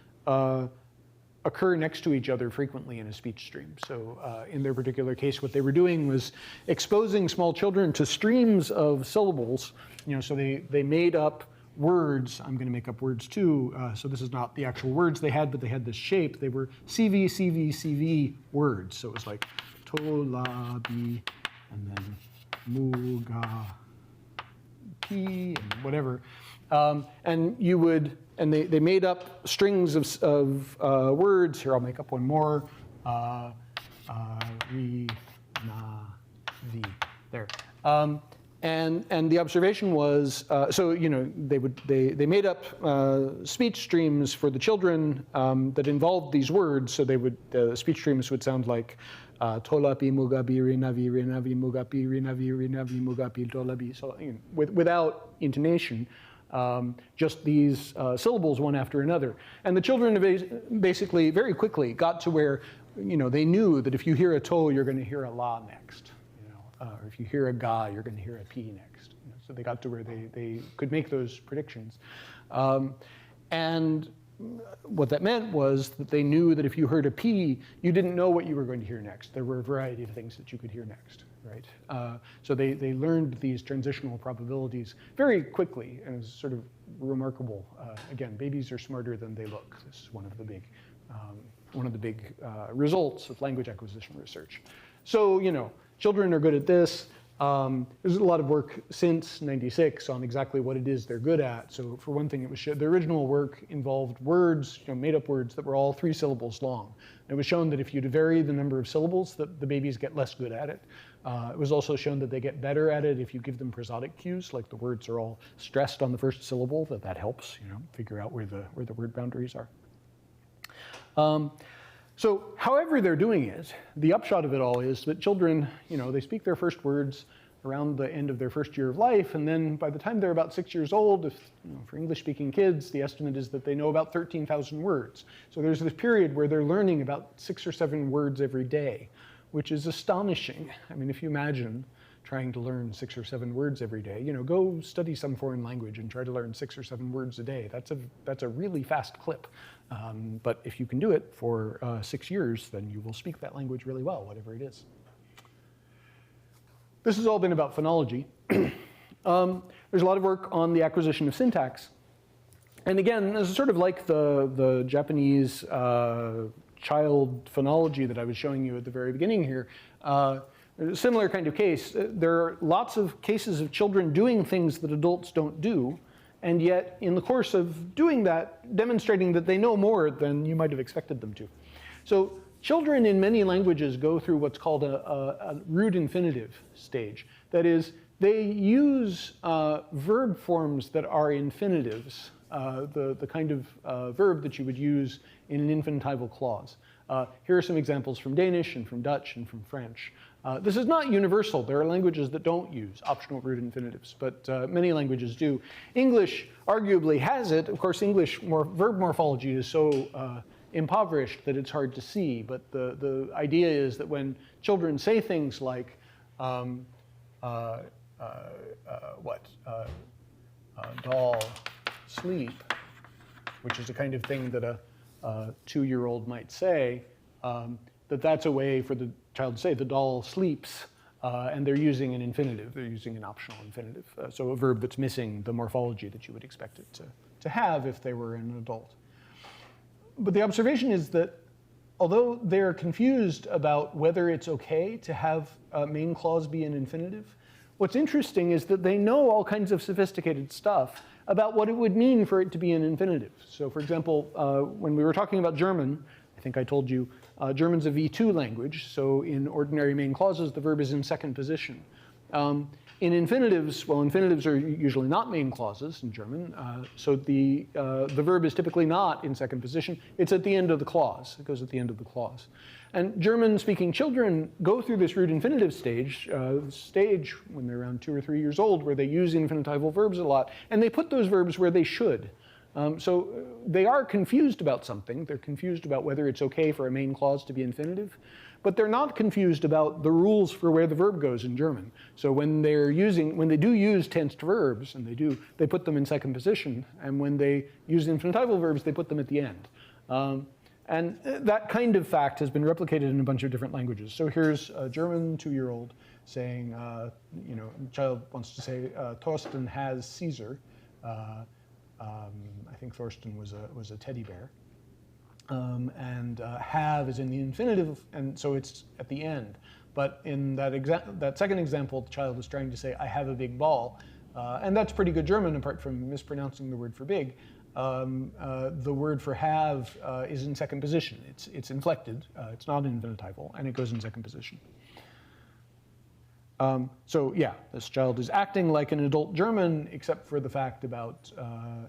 occur next to each other frequently in a speech stream. So in their particular case, what they were doing was exposing small children to streams of syllables. So they made up words. I'm going to make up words too. So this is not the actual words they had, but they had this shape. They were CV, CV, CV words. So it was like tolabi, and then muga, pi, and whatever. And you would, and they made up strings of words. Here, I'll make up one more. Ri, na, vi. There. And the observation was, so they made up speech streams for the children that involved these words. So the speech streams would sound like tolapi mugabi rinavi rinavi mugapi rinavi rinavi mugapi tolabi. So without intonation, just these syllables one after another. And the children basically very quickly got to where they knew that if you hear a to, you're going to hear a la next. Or if you hear a ga, you're going to hear a p next. So they got to where they could make those predictions. And what that meant was that they knew that if you heard a P, you didn't know what you were going to hear next. There were a variety of things that you could hear next, right? So they learned these transitional probabilities very quickly, and it was sort of remarkable. Again, babies are smarter than they look. This is one of the big results of language acquisition research. So, you know, children are good at this. There's a lot of work since '96 on exactly what it is they're good at. So for one thing, it was the original work involved words, you know, made-up words that were all 3 syllables long. And it was shown that if you vary the number of syllables, that the babies get less good at it. It was also shown that they get better at it if you give them prosodic cues, like the words are all stressed on the first syllable, that helps, you know, figure out where the word boundaries are. So however they're doing it, the upshot of it all is that children, you know, they speak their first words around the end of their first year of life, and then by the time they're about 6 years old, for English-speaking kids, the estimate is that they know about 13,000 words. So there's this period where they're learning about 6 or 7 words every day, which is astonishing. I mean, if you imagine trying to learn 6 or 7 words every day, you know, go study some foreign language and try to learn 6 or 7 words a day. That's a really fast clip. But if you can do it for 6 years, then you will speak that language really well, whatever it is. This has all been about phonology. There's a lot of work on the acquisition of syntax. And again, this is sort of like the Japanese child phonology that I was showing you at the very beginning here. A similar kind of case. There are lots of cases of children doing things that adults don't do, and yet in the course of doing that, demonstrating that they know more than you might have expected them to. So children in many languages go through what's called a root infinitive stage. That is, they use verb forms that are infinitives, the kind of verb that you would use in an infinitival clause. Here are some examples from Danish and from Dutch and from French. This is not universal. There are languages that don't use optional root infinitives, but many languages do. English arguably has it. Of course, English verb morphology is so impoverished that it's hard to see, but the idea is that when children say things like, doll, sleep, which is a kind of thing that a 2-year-old might say, that's a way for the child to say, the doll sleeps, and they're using an infinitive. They're using an optional infinitive. So a verb that's missing the morphology that you would expect it to have if they were an adult. But the observation is that although they're confused about whether it's okay to have a main clause be an infinitive, what's interesting is that they know all kinds of sophisticated stuff about what it would mean for it to be an infinitive. So for example, when we were talking about German, I think I told you, German's a V2 language, so in ordinary main clauses, the verb is in second position. In infinitives, well, infinitives are usually not main clauses in German, so the verb is typically not in second position. It's at the end of the clause. It goes at the end of the clause. And German-speaking children go through this root infinitive stage when they're around 2 or 3 years old, where they use infinitival verbs a lot, and they put those verbs where they should. So they are confused about something. They're confused about whether it's okay for a main clause to be infinitive, but they're not confused about the rules for where the verb goes in German. So when they do use tensed verbs, and they put them in second position, and when they use infinitive verbs, they put them at the end. And that kind of fact has been replicated in a bunch of different languages. So here's a German 2-year-old saying, the child wants to say, Thorsten has Caesar. I think Thorsten was a teddy bear. And have is in the infinitive, and so it's at the end. But in that second example, the child is trying to say, I have a big ball. And that's pretty good German, apart from mispronouncing the word for big. The word for have is in second position. It's inflected. It's not infinitival, and it goes in second position. So yeah, this child is acting like an adult German, except for the fact about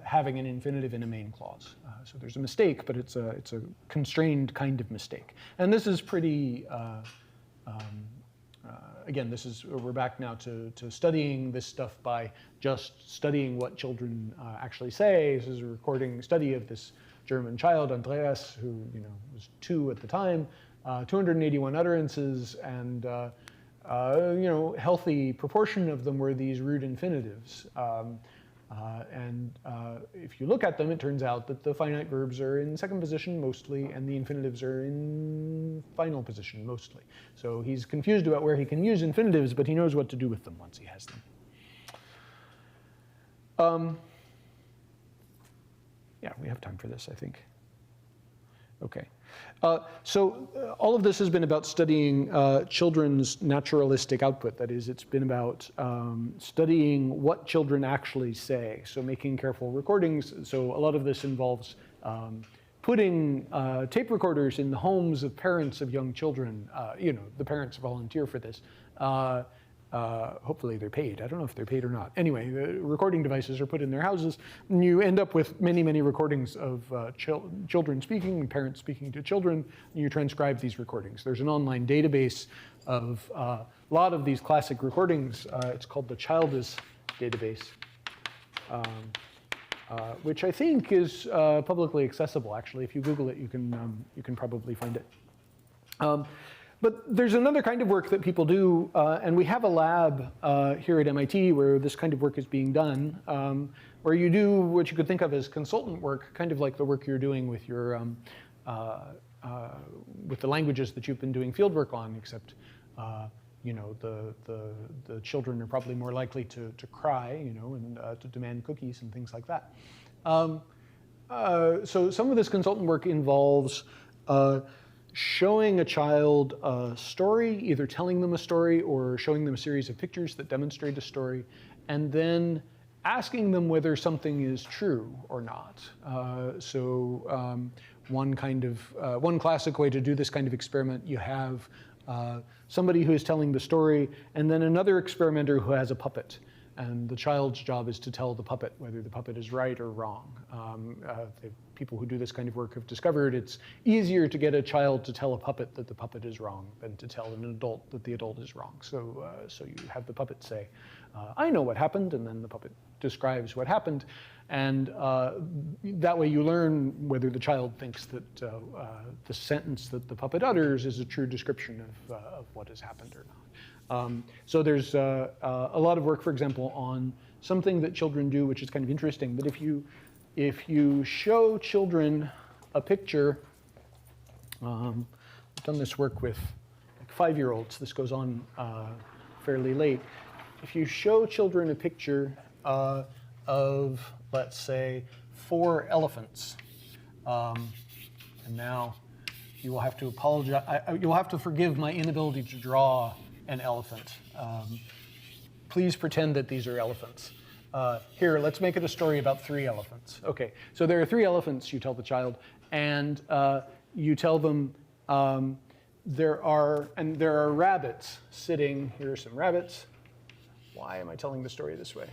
having an infinitive in a main clause. So there's a mistake, but it's a constrained kind of mistake. And this is pretty, again, we're back now to studying this stuff by just studying what children actually say. This is a study of this German child, Andreas, who was 2 at the time, 281 utterances, and healthy proportion of them were these root infinitives. If you look at them, it turns out that the finite verbs are in second position mostly, and the infinitives are in final position mostly. So he's confused about where he can use infinitives, but he knows what to do with them once he has them. Yeah, we have time for this, I think. Okay. All of this has been about studying children's naturalistic output. That is, it's been about studying what children actually say, so making careful recordings. So a lot of this involves putting tape recorders in the homes of parents of young children. The parents volunteer for this. Hopefully they're paid. I don't know if they're paid or not. Anyway, the recording devices are put in their houses, and you end up with many, many recordings of children speaking and parents speaking to children. And you transcribe these recordings. There's an online database of a lot of these classic recordings. It's called the Childis database, which I think is publicly accessible. Actually, if you Google it, you can probably find it. But there's another kind of work that people do, and we have a lab here at MIT where this kind of work is being done, where you do what you could think of as consultant work, kind of like the work you're doing with your with the languages that you've been doing field work on, except the children are probably more likely to cry, and to demand cookies and things like that. So some of this consultant work involves showing a child a story, either telling them a story or showing them a series of pictures that demonstrate a story, and then asking them whether something is true or not. One classic way to do this kind of experiment, you have somebody who is telling the story, and then another experimenter who has a puppet. And the child's job is to tell the puppet whether the puppet is right or wrong. The people who do this kind of work have discovered it's easier to get a child to tell a puppet that the puppet is wrong than to tell an adult that the adult is wrong. So you have the puppet say, I know what happened, and then the puppet describes what happened. And that way you learn whether the child thinks that the sentence that the puppet utters is a true description of what has happened or not. So there's a lot of work, for example, on something that children do, which is kind of interesting. But if you show children a picture, I've done this work with like 5-year-olds. This goes on fairly late. If you show children a picture of, let's say, 4 elephants, and now you will have to apologize. You will have to forgive my inability to draw an elephant. Please pretend that these are elephants. Here, let's make it a story about 3 elephants. Okay, so there are 3 elephants, you tell the child, and you tell them there are rabbits sitting. Here are some rabbits. Why am I telling the story this way?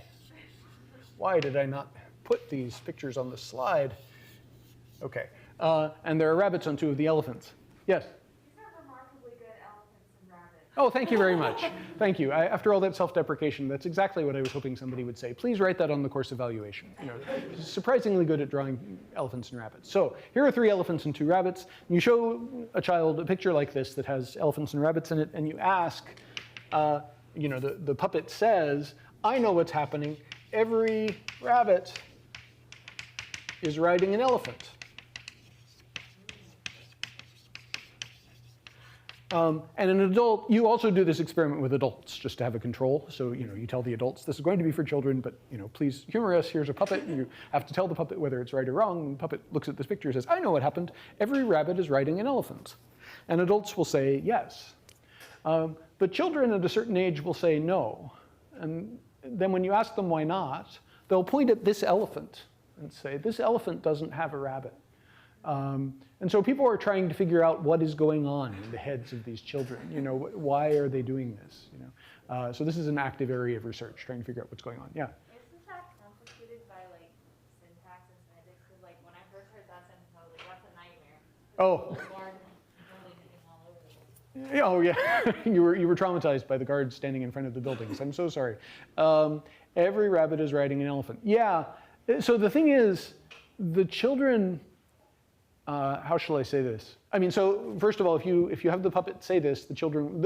Why did I not put these pictures on the slide? Okay, and there are rabbits on 2 of the elephants. Yes? Oh, thank you very much. Thank you. After all that self-deprecation, that's exactly what I was hoping somebody would say. Please write that on the course evaluation. Surprisingly good at drawing elephants and rabbits. So here are 3 elephants and 2 rabbits. You show a child a picture like this that has elephants and rabbits in it, and you ask, the puppet says, I know what's happening. Every rabbit is riding an elephant. And an adult, you also do this experiment with adults just to have a control. So you tell the adults this is going to be for children, but please humor us. Here's a puppet. And you have to tell the puppet whether it's right or wrong. And the puppet looks at this picture and says, I know what happened. Every rabbit is riding an elephant. And adults will say yes. But children at a certain age will say no. And then when you ask them why not, they'll point at this elephant and say, this elephant doesn't have a rabbit. And so people are trying to figure out what is going on in the heads of these children. Why are they doing this? So this is an active area of research, trying to figure out what's going on. Yeah. Isn't that complicated by syntax and semantics? Because when I first heard that sentence, I was like, that's a nightmare. Oh. Oh yeah, you were traumatized by the guards standing in front of the buildings. I'm so sorry. Every rabbit is riding an elephant. Yeah. So the thing is, the children how shall I say this? I mean, so first of all, if you have the puppet say this, the children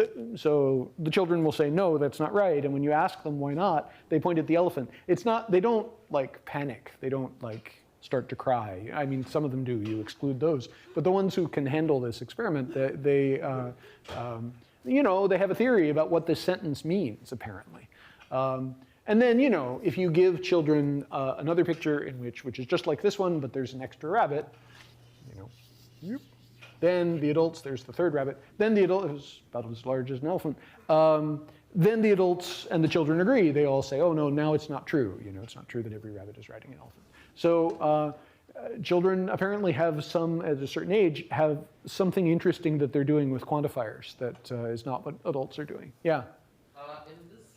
will say, no, that's not right. And when you ask them why not, they point at the elephant. It's not, they don't like panic. They don't like start to cry. I mean, some of them do, you exclude those. But the ones who can handle this experiment, they have a theory about what this sentence means, apparently. And then, if you give children another picture in which is just like this one, but there's an extra rabbit, then the adults, there's the third rabbit, then the adult is about as large as an elephant. Then the adults and the children agree. They all say, oh no, now it's not true. It's not true that every rabbit is riding an elephant. So children apparently have some, at a certain age, have something interesting that they're doing with quantifiers that is not what adults are doing. Yeah? In this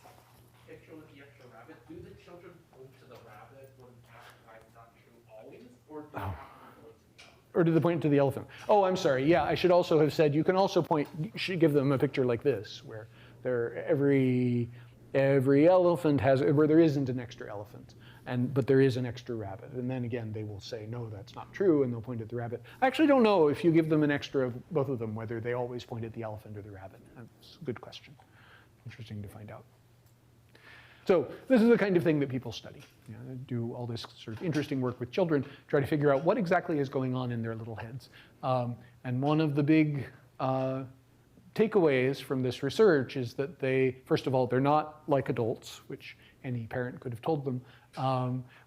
picture with the extra rabbit, do the children point to the rabbit when asked why it's not true always, or do they have to point to the elephant? Or do they point to the elephant? Oh, I'm sorry. Yeah, I should also have said you can also should give them a picture like this, where every elephant has, where there isn't an extra elephant, but there is an extra rabbit. And then again, they will say, no, that's not true, and they'll point at the rabbit. I actually don't know if you give them an extra of both of them, whether they always point at the elephant or the rabbit. That's a good question. Interesting to find out. So this is the kind of thing that people study. Do all this sort of interesting work with children, try to figure out what exactly is going on in their little heads. And one of the big takeaways from this research is that first of all, they're not like adults, which any parent could have told them.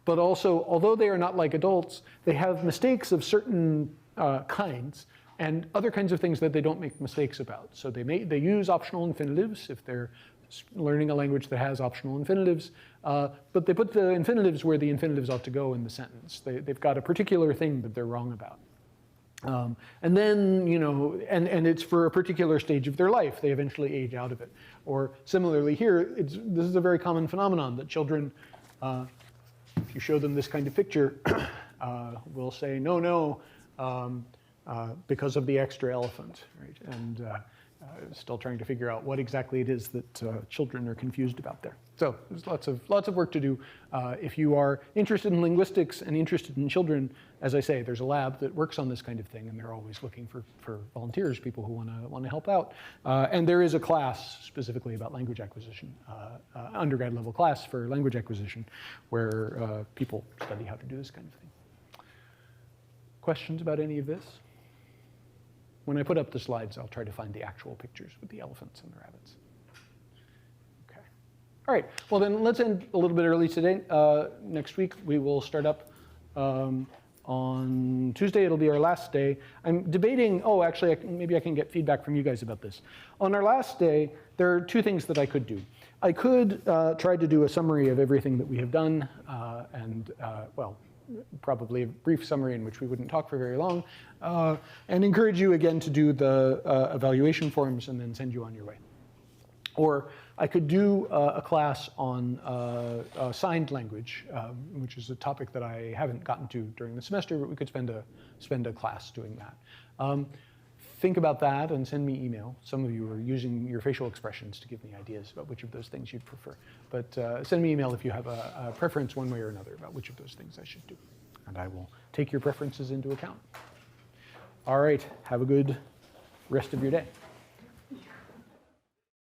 But also, although they are not like adults, they have mistakes of certain kinds and other kinds of things that they don't make mistakes about. So they use optional infinitives if they're learning a language that has optional infinitives, but they put the infinitives where the infinitives ought to go in the sentence. They've got a particular thing that they're wrong about. And then, and it's for a particular stage of their life. They eventually age out of it. Or similarly here, this is a very common phenomenon that children, if you show them this kind of picture, will say, no, because of the extra elephant, right? And still trying to figure out what exactly it is that children are confused about there. So there's lots of work to do. If you are interested in linguistics and interested in children, as I say, there's a lab that works on this kind of thing, and they're always looking for volunteers, people who want to help out. And there is a class specifically about language acquisition, undergrad level class for language acquisition, where people study how to do this kind of thing. Questions about any of this? When I put up the slides, I'll try to find the actual pictures with the elephants and the rabbits. Okay. All right. Well, then let's end a little bit early today. Next week, we will start up on Tuesday. It'll be our last day. I'm debating, actually, maybe I can get feedback from you guys about this. On our last day, there are two things that I could do. I could try to do a summary of everything that we have done, probably a brief summary in which we wouldn't talk for very long, and encourage you again to do the evaluation forms and then send you on your way. Or I could do a class on signed language, which is a topic that I haven't gotten to during the semester, but we could spend a class doing that. Think about that and send me email. Some of you are using your facial expressions to give me ideas about which of those things you'd prefer. But send me email if you have a preference one way or another about which of those things I should do. And I will take your preferences into account. All right, have a good rest of your day.